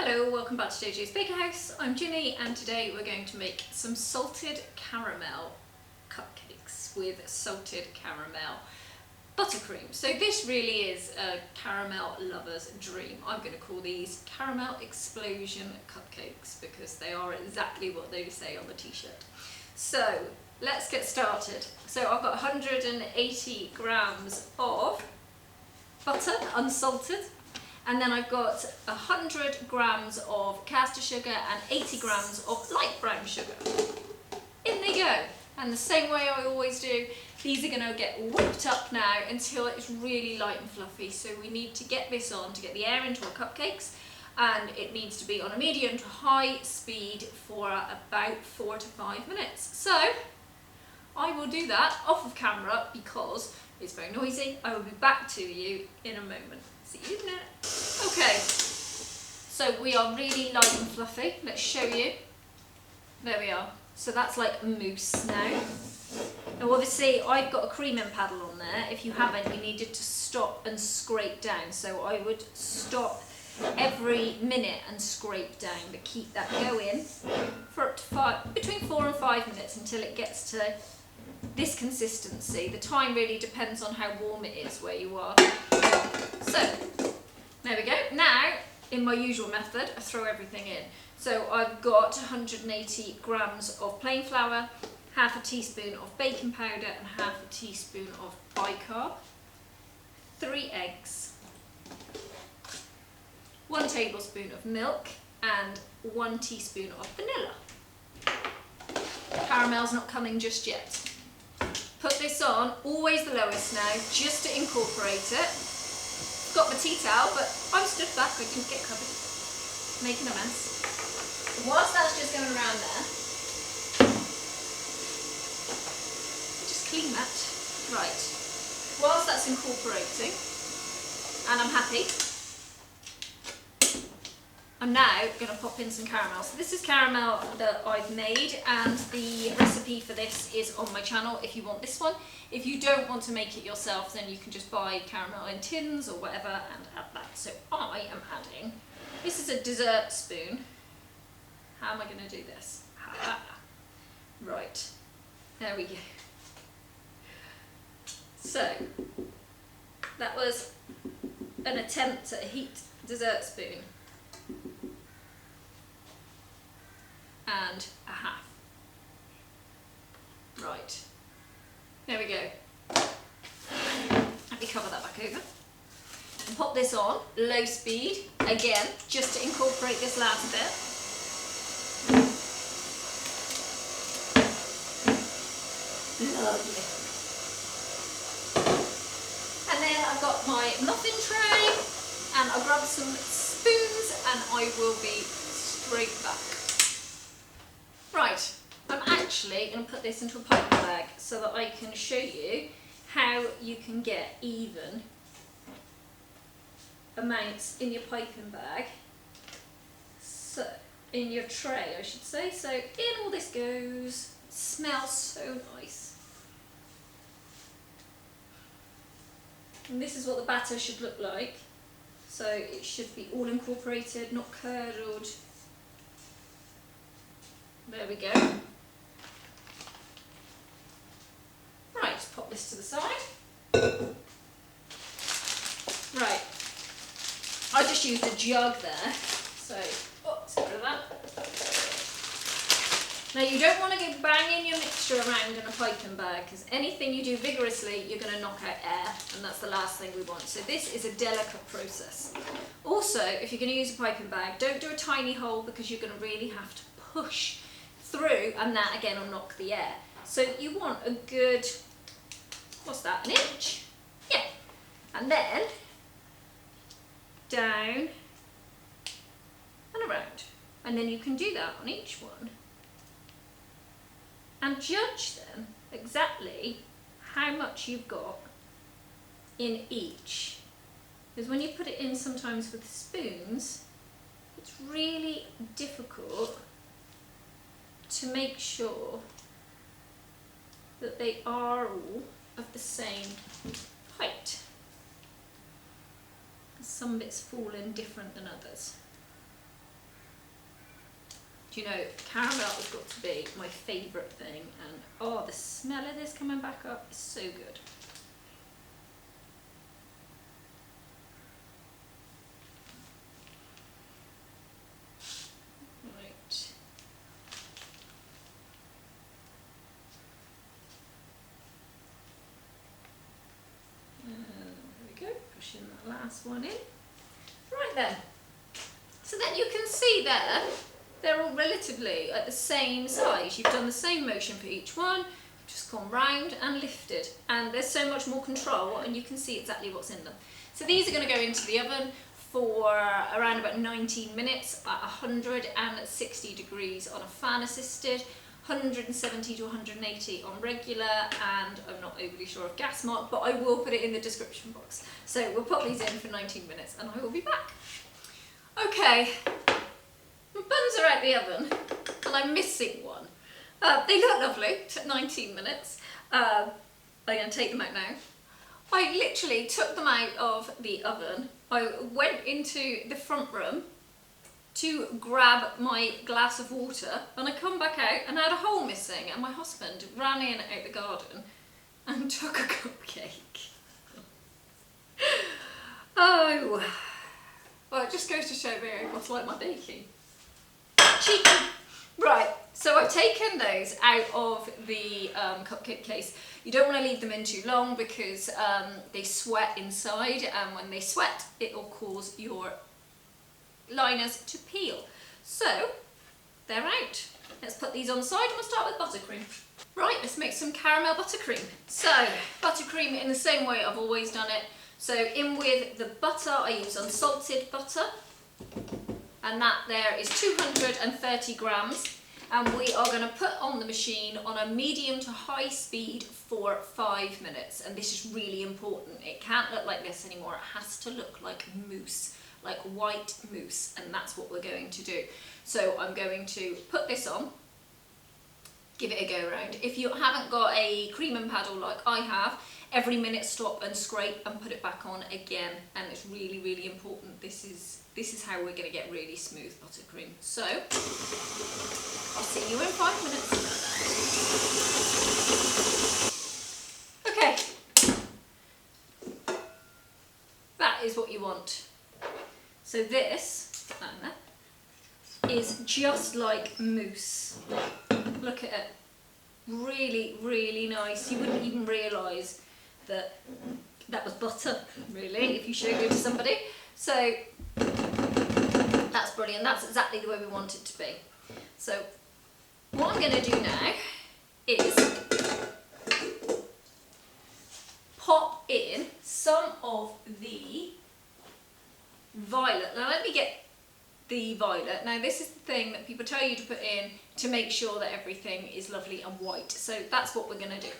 Hello, welcome back to JJ's Bakehouse. I'm Ginny and today we're going to make some salted caramel cupcakes with salted caramel buttercream. So this really is a caramel lover's dream. I'm going to call these caramel explosion cupcakes because they are exactly what they say on the t-shirt. So let's get started. So I've got 180 grams of butter, unsalted. And then I've got 100 grams of caster sugar and 80 grams of light brown sugar. In they go. And the same way I always do, these are going to get whipped up now until it's really light and fluffy. So we need to get this on to get the air into our cupcakes. And it needs to be on a medium to high speed for about 4 to 5 minutes. So I will do that off of camera because it's very noisy. I will be back to you in a moment. See you in a minute. Okay, so we are really light and fluffy. Let's show you. There we are. So that's like mousse now. Now obviously I've got a creaming paddle on there. If you haven't, you needed to stop and scrape down. So I would stop every minute and scrape down, but keep that going for up to between 4 and 5 minutes until it gets to this consistency. The time really depends on how warm it is where you are. So there we go. Now in my usual method I throw everything in. So I've got 180 grams of plain flour, half a teaspoon of baking powder and half a teaspoon of bicarb, 3 eggs, 1 tablespoon of milk and 1 teaspoon of vanilla. Caramel's not coming just yet. Put this on, always the lowest now, just to incorporate it. Got my tea towel, but I'm stood back, I didn't get covered, making a mess. Whilst that's just going around there, just clean that. Right. Whilst that's incorporating, and I'm happy, I'm now going to pop in some caramel. So this is caramel that I've made and the recipe for this is on my channel if you want this one. If you don't want to make it yourself, then you can just buy caramel in tins or whatever and add that. So I am adding, this is a dessert spoon. How am I going to do this? Right, there we go. So that was an attempt at a heaped dessert spoon. And a half. Right, there we go. Let me cover that back over. And pop this on, low speed, again, just to incorporate this last bit. Lovely. And then I've got my muffin tray, and I'll grab some spoons and I will be straight back. Right, I'm actually going to put this into a piping bag so that I can show you how you can get even amounts in your piping bag, so in your tray I should say. So in all this goes. It smells so nice. And this is what the batter should look like. So it should be all incorporated, not curdled. There we go. Right, pop this to the side. Right, I just used a jug there, so let's get rid of that. Now you don't want to go banging your mixture around in a piping bag because anything you do vigorously you're going to knock out air, and that's the last thing we want. So this is a delicate process. Also, if you're going to use a piping bag, don't do a tiny hole because you're going to really have to push through, and that again will knock the air. So you want a good, what's that, an inch? Yeah. And then down and around. And then you can do that on each one. And judge then exactly how much you've got in each. Because when you put it in sometimes with spoons, it's really difficult to make sure that they are all of the same height. Some bits fall in different than others. Do you know, caramel has got to be my favourite thing, and oh, the smell of this coming back up is so good. Right. There we go, pushing that last one in. Right then. So then you can see there, they're all relatively at the same size. You've done the same motion for each one, just gone round and lifted. And there's so much more control, and you can see exactly what's in them. So these are going to go into the oven for around about 19 minutes at 160 degrees on a fan assisted, 170 to 180 on regular, and I'm not overly sure of gas mark, but I will put it in the description box. So we'll put these in for 19 minutes and I will be back. Okay, my buns are out the oven and I'm missing one. They look lovely, took 19 minutes. I'm going to take them out now. I literally took them out of the oven. I went into the front room to grab my glass of water, and I come back out and I had a hole missing, and my husband ran in out the garden and took a cupcake. Oh, well, it just goes to show me what's like my baking. Cheeky. Right, so I've taken those out of the cupcake case. You don't want to leave them in too long because they sweat inside, and when they sweat it will cause your liners to peel. So they're out. Let's put these on the side and we'll start with buttercream. Right, let's make some caramel buttercream. So buttercream in the same way I've always done it. So in with the butter, I use unsalted butter, and that there is 230 grams. And we are going to put on the machine on a medium to high speed for 5 minutes. And this is really important. It can't look like this anymore. It has to look like mousse, like white mousse, and that's what we're going to do. So I'm going to put this on, give it a go around. If you haven't got a creaming paddle like I have, every minute stop and scrape and put it back on again, and it's really, really important. This is how we're going to get really smooth buttercream. So I'll see you in 5 minutes. Okay, that is what you want. So this is just like mousse. Look at it. Really, really nice. You wouldn't even realise that that was butter, really, if you showed it to somebody. So that's brilliant. That's exactly the way we want it to be. So what I'm going to do now is pop in some of the violet. Now let me get the violet. Now this is the thing that people tell you to put in to make sure that everything is lovely and white. So that's what we're going to do.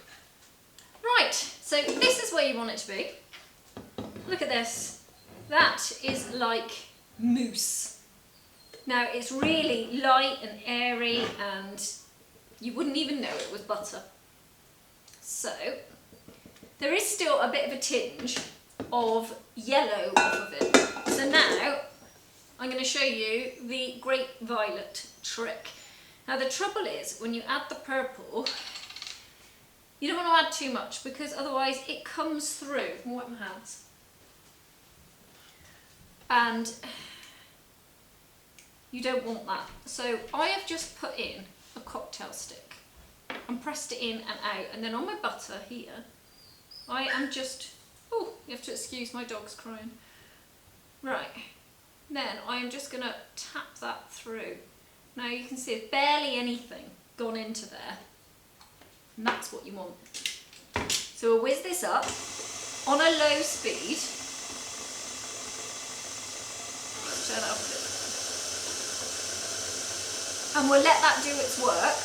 Right, so this is where you want it to be. Look at this. That is like mousse. Now it's really light and airy, and you wouldn't even know it was butter. So there is still a bit of a tinge of yellow off of it. So now I'm going to show you the grape violet trick. Now the trouble is, when you add the purple, you don't want to add too much because otherwise it comes through. I'll wipe my hands. And you don't want that. So I have just put in a cocktail stick and pressed it in and out, and then on my butter here I am just, oh, you have to excuse my dog's crying. Right, then I am just going to tap that through. Now you can see there's barely anything gone into there, and that's what you want. So we'll whiz this up on a low speed. Let's turn it up a bit. And we'll let that do its work.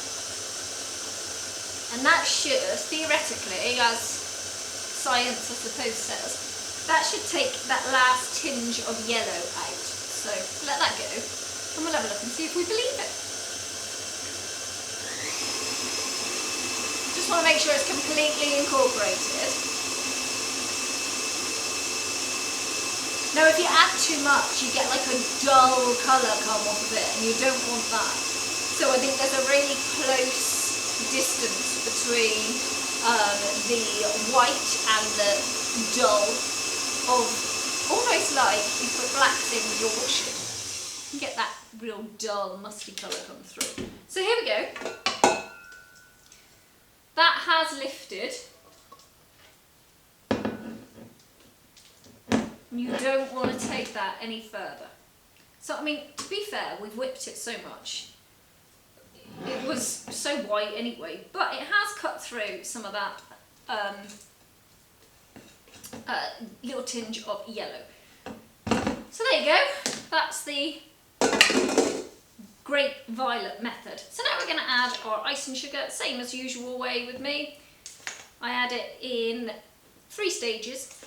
And that should, theoretically, as science I suppose says, that should take that last tinge of yellow out. So let that go, and we'll have a look and see if we believe it. Just want to make sure it's completely incorporated. Now if you add too much, you get like a dull colour come off of it, and you don't want that. So I think there's a really close distance between the white and the dull of almost like you put blacks in with your washing. You get that real dull musty colour come through. So here we go. That has lifted. You don't want to take that any further. So I mean, to be fair, we've whipped it so much. It was so white anyway, but it has cut through some of that little tinge of yellow. So there you go. That's the Grape Violet method. So now we're going to add our icing sugar, same as usual way with me. I add it in 3 stages.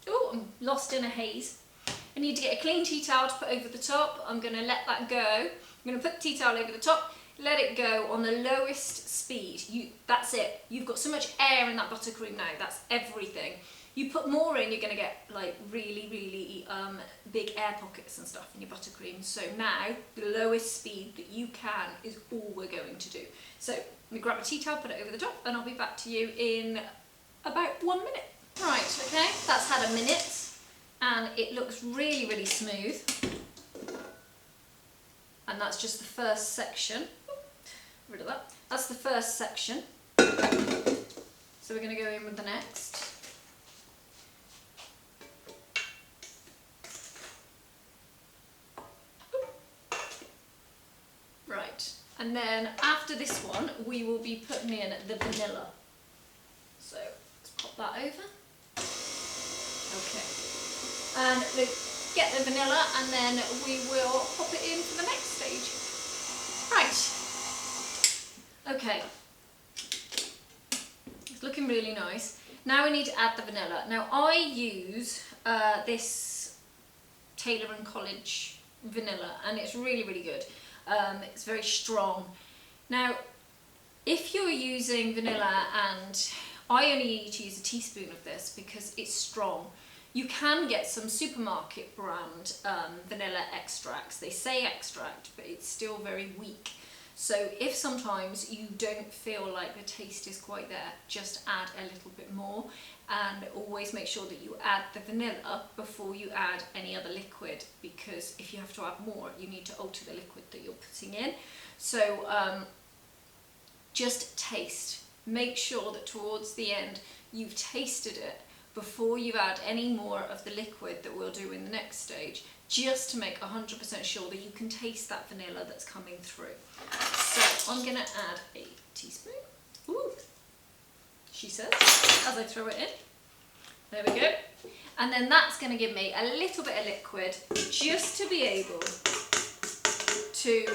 Oh, I'm lost in a haze. I need to get a clean tea towel to put over the top. I'm going to let that go. I'm going to put the tea towel over the top, let it go on the lowest speed. That's it. You've got so much air in that buttercream now. That's everything. You put more in, you're going to get like really, really big air pockets and stuff in your buttercream. So now, the lowest speed that you can is all we're going to do. So let me grab a tea towel, put it over the top, and I'll be back to you in about 1 minute. Right, okay, that's had a minute, and it looks really, really smooth. And that's just the first section. Rid of that. That's the first section. So we're going to go in with the next. Right, and then after this one, we will be putting in the vanilla. So let's pop that over. Okay, and let's get the vanilla, and then we will pop it in for the next stage. Right, okay, it's looking really nice. Now we need to add the vanilla. Now I use this Taylor & College vanilla, and it's really, really good. It's very strong. Now, if you're using vanilla, and I only need to use a teaspoon of this because it's strong, you can get some supermarket brand vanilla extracts. They say extract, but it's still very weak. So if sometimes you don't feel like the taste is quite there, just add a little bit more, and always make sure that you add the vanilla before you add any other liquid, because if you have to add more, you need to alter the liquid that you're putting in. So just taste. Make sure that towards the end you've tasted it before you add any more of the liquid that we'll do in the next stage, just to make 100% sure that you can taste that vanilla that's coming through. So I'm going to add a teaspoon, ooh, she says, as I throw it in. There we go. And then that's going to give me a little bit of liquid, just to be able to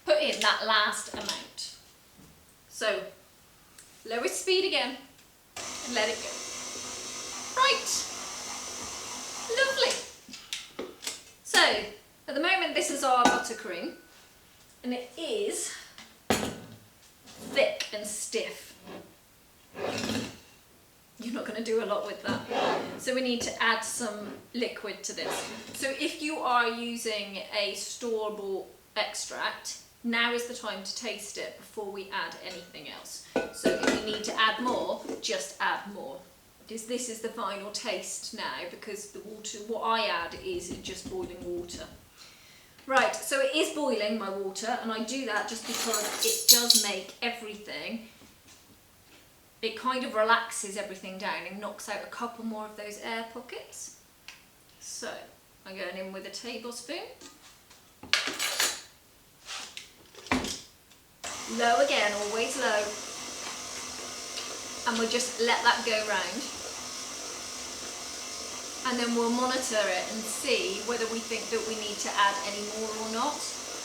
put in that last amount. So lowest speed again, and let it go. Right, lovely. So at the moment this is our buttercream, and it is thick and stiff. You're not going to do a lot with that. So we need to add some liquid to this. So if you are using a store-bought extract, now is the time to taste it before we add anything else. So if you need to add more, just add more. Because this is the final taste now, because the water, what I add is just boiling water. Right, so it is boiling, my water, and I do that just because it does make everything, it kind of relaxes everything down and knocks out a couple more of those air pockets. So I'm going in with a tablespoon. Low again, always low. And we'll just let that go round. And then we'll monitor it and see whether we think that we need to add any more or not.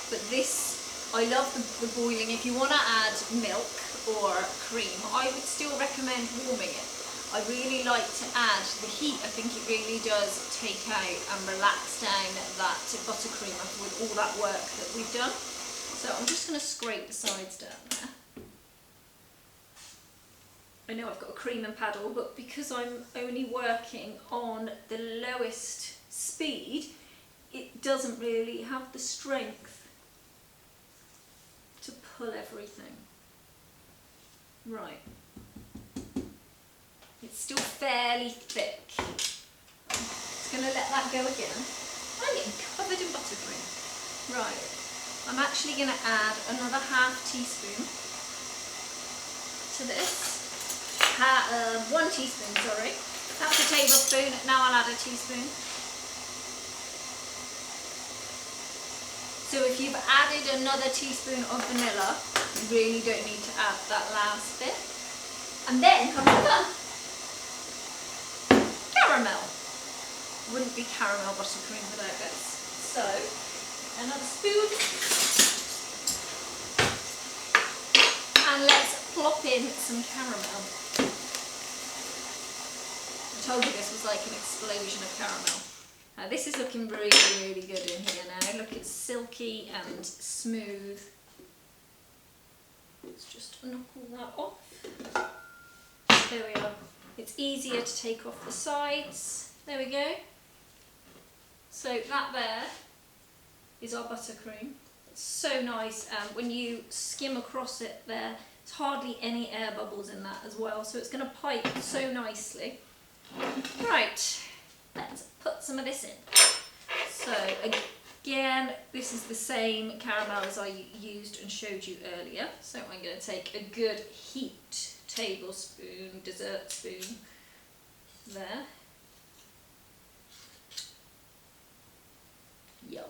But this, I love the boiling. If you want to add milk or cream, I would still recommend warming it. I really like to add the heat. I think it really does take out and relax down that buttercream after with all that work that we've done. So I'm just going to scrape the sides down there. I know I've got a cream and paddle, but because I'm only working on the lowest speed, it doesn't really have the strength to pull everything. Right. It's still fairly thick. Just going to let that go again. I'm getting covered in buttercream. Right. I'm actually going to add another half teaspoon to this. 1 teaspoon, sorry. That's a tablespoon. Now I'll add a teaspoon. So if you've added another teaspoon of vanilla, you really don't need to add that last bit. And then comes the fun. Caramel. Wouldn't be caramel buttercream without this. So, another spoon. And let's plop in some caramel. I told you this was like an explosion of caramel. This is looking really, really good in here now. Look, it's silky and smooth. Let's just knuckle that off. There we are. It's easier to take off the sides. There we go. So that there is our buttercream. It's so nice. When you skim across it there, there's hardly any air bubbles in that as well. So it's going to pipe so nicely. Right. Let's put some of this in. So again, this is the same caramel as I used and showed you earlier. So I'm going to take a good heaped tablespoon, dessert spoon there. Yum.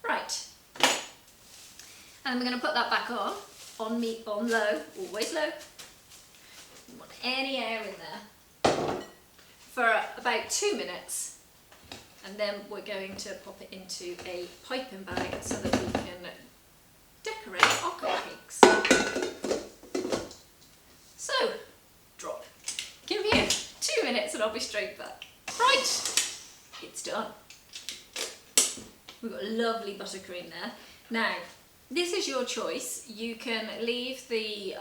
Right. And I'm going to put that back on low, always low. Don't want any air in there. For about 2 minutes, and then we're going to pop it into a piping bag so that we can decorate our cupcakes. So, drop. Give me 2 minutes and I'll be straight back. Right, it's done. We've got lovely buttercream there. Now, this is your choice. You can leave the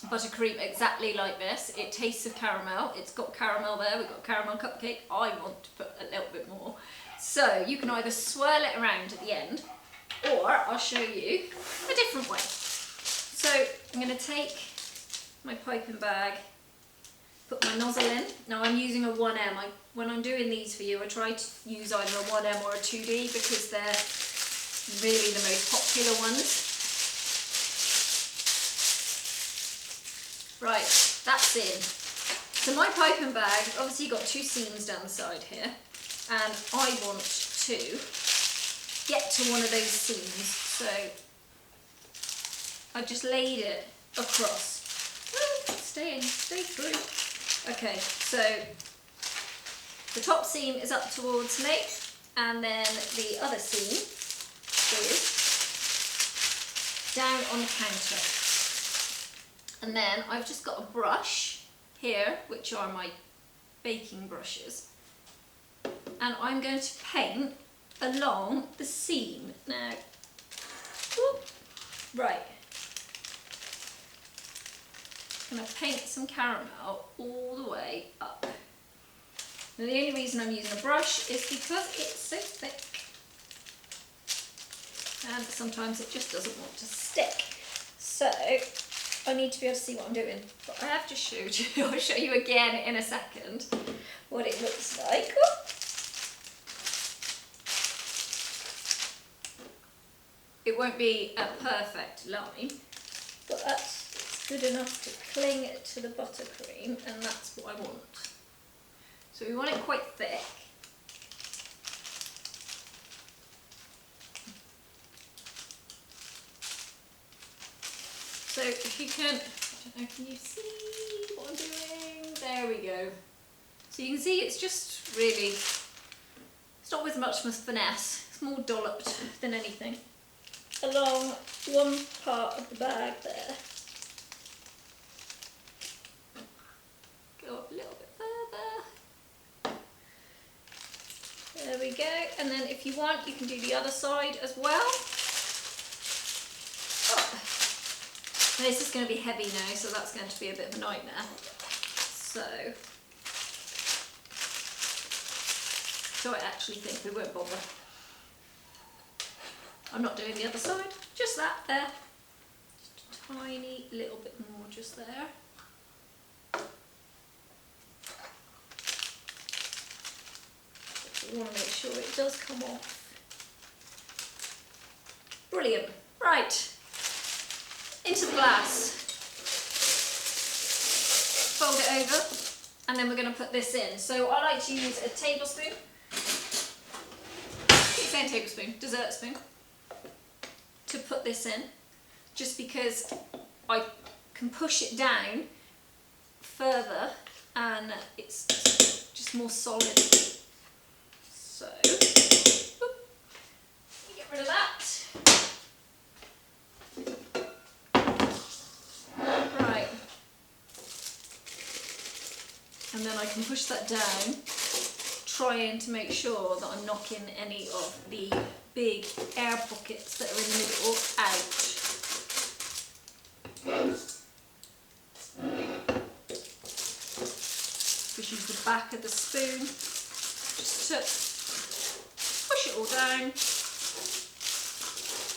buttercream exactly like this. It tastes of caramel. It's got caramel there. We've got caramel cupcake. I want to put a little bit more. So you can either swirl it around at the end, or I'll show you a different way. So I'm going to take my piping bag, put my nozzle in. Now I'm using a 1M. When I'm doing these for you, I try to use either a 1M or a 2D because they're really the most popular ones. Right, that's in. So my piping bag, obviously got 2 seams down the side here, and I want to get to one of those seams. So I've just laid it across. Stay through. Okay, so the top seam is up towards me, and then the other seam is down on the counter. And then I've just got a brush here, which are my baking brushes, and I'm going to paint along the seam. Now, whoop, right, I'm going to paint some caramel all the way up. Now the only reason I'm using a brush is because it's so thick, and sometimes it just doesn't want to stick. So I need to be able to see what I'm doing, but I have just showed you. I'll show you again in a second what it looks like. It won't be a perfect line, but it's good enough to cling to the buttercream, and that's what I want. So we want it quite thick. So if you can, I don't know, can you see what I'm doing? There we go. So you can see it's just really, it's not with much finesse, it's more dolloped than anything. Along one part of the bag there. Go up a little bit further. There we go. And then if you want, you can do the other side as well. This is going to be heavy now, so that's going to be a bit of a nightmare. So So I actually think we won't bother. I'm not doing the other side, just that there. Just a tiny little bit more just there. We want to make sure it does come off. Brilliant. Right, into the glass. Fold it over, and then we're going to put this in. So I like to use a tablespoon. Keep saying tablespoon, dessert spoon, to put this in, just because I can push it down further and it's just more solid. So, get rid of that. Right. And then I can push that down, trying to make sure that I'm knocking any of the big air pockets that are in the middle out. Just use the back of the spoon just to push it all down.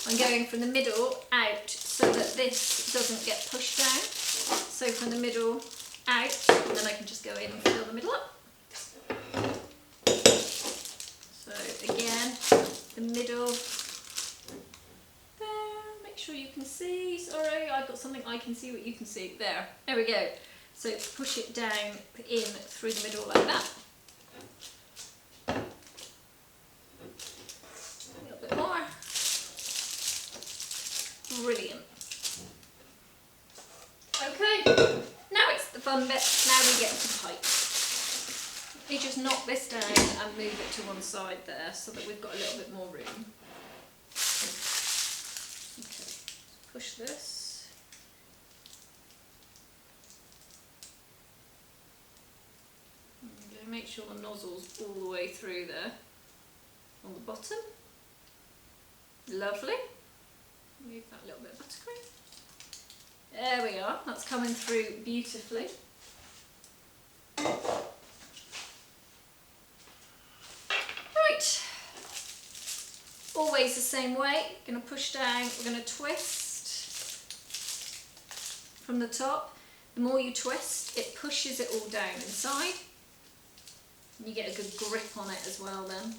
I'm going from the middle out so that this doesn't get pushed down. So from the middle out, and then I can just go in and fill the middle up. So again, the middle there, make sure you can see. Sorry, I've got something I can see what you can see. There we go. So push it down in through the middle like that. A little bit more. Brilliant. Okay, now it's the fun bit. Now we get to pipe. Let me just knock this down and move it to one side there so that we've got a little bit more room. Okay, push this. Okay, make sure the nozzle's all the way through there on the bottom. Lovely. Move that little bit of buttercream. There we are, that's coming through beautifully. Right, always the same way, going to push down, we're going to twist from the top. The more you twist, it pushes it all down inside. And you get a good grip on it as well then.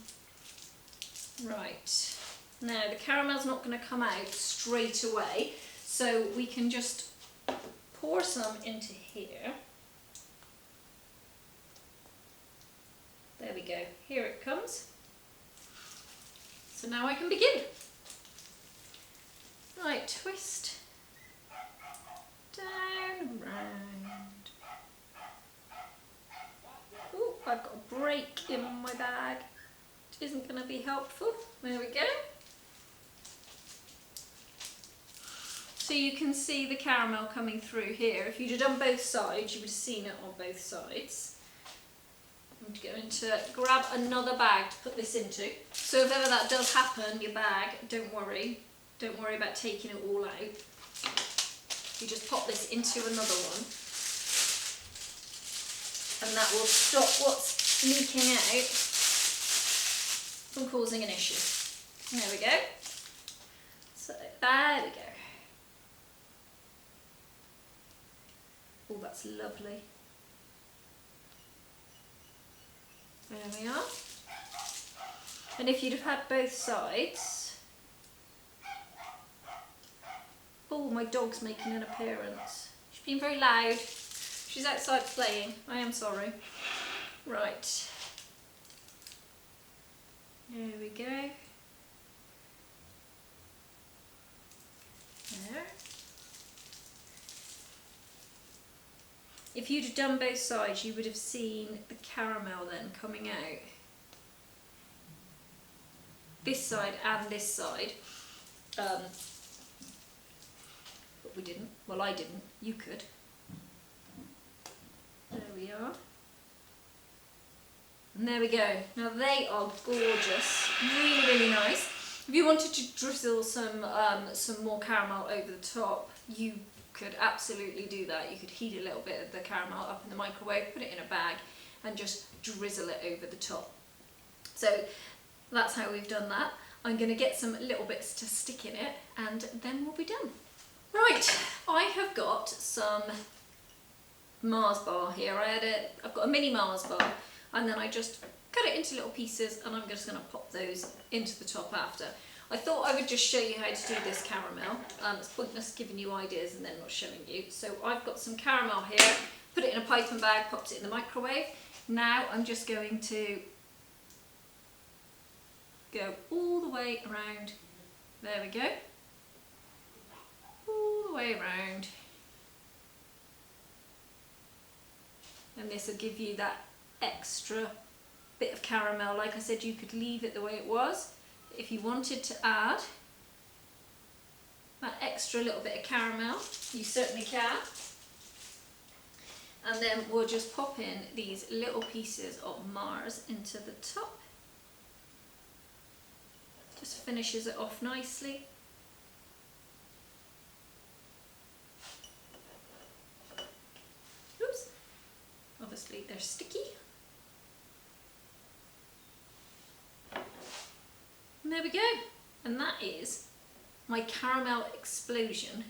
Right, now the caramel's not going to come out straight away. So we can just pour some into here. There we go, here it comes. So now I can begin. Right, twist, down, round. Oh, I've got a break in my bag, which isn't going to be helpful. There we go. So you can see the caramel coming through here. If you'd have done both sides, you would have seen it on both sides. I'm going to grab another bag to put this into. So if ever that does happen, your bag, don't worry. Don't worry about taking it all out. You just pop this into another one. And that will stop what's leaking out from causing an issue. There we go. So there we go. Oh, that's lovely. There we are. And if you'd have had both sides... Oh, my dog's making an appearance. She's been very loud. She's outside playing. I am sorry. Right. There we go. There. If you'd have done both sides, you would have seen the caramel then coming out. This side and this side. But we didn't. Well, I didn't. You could. There we are. And there we go. Now they are gorgeous. Really, really nice. If you wanted to drizzle some more caramel over the top, you could absolutely do that. You could heat a little bit of the caramel up in the microwave, put it in a bag and just drizzle it over the top. So that's how we've done that. I'm going to get some little bits to stick in it and then we'll be done. Right, I have got some Mars bar here. I've got a mini Mars bar, and then I just cut it into little pieces, and I'm just going to pop those into the top after. I thought I would just show you how to do this caramel. It's pointless giving you ideas and then not showing you. So I've got some caramel here, put it in a piping bag, popped it in the microwave. Now I'm just going to go all the way around. There we go. All the way around. And this will give you that extra bit of caramel. Like I said, you could leave it the way it was. If you wanted to add that extra little bit of caramel, you certainly can. And then we'll just pop in these little pieces of Mars into the top. Just finishes it off nicely. Oops. Obviously they're sticky. And there we go. And that is my caramel explosion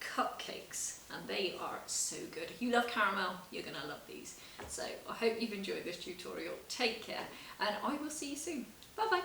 cupcakes. And they are so good. If you love caramel, you're going to love these. So I hope you've enjoyed this tutorial. Take care, and I will see you soon. Bye bye.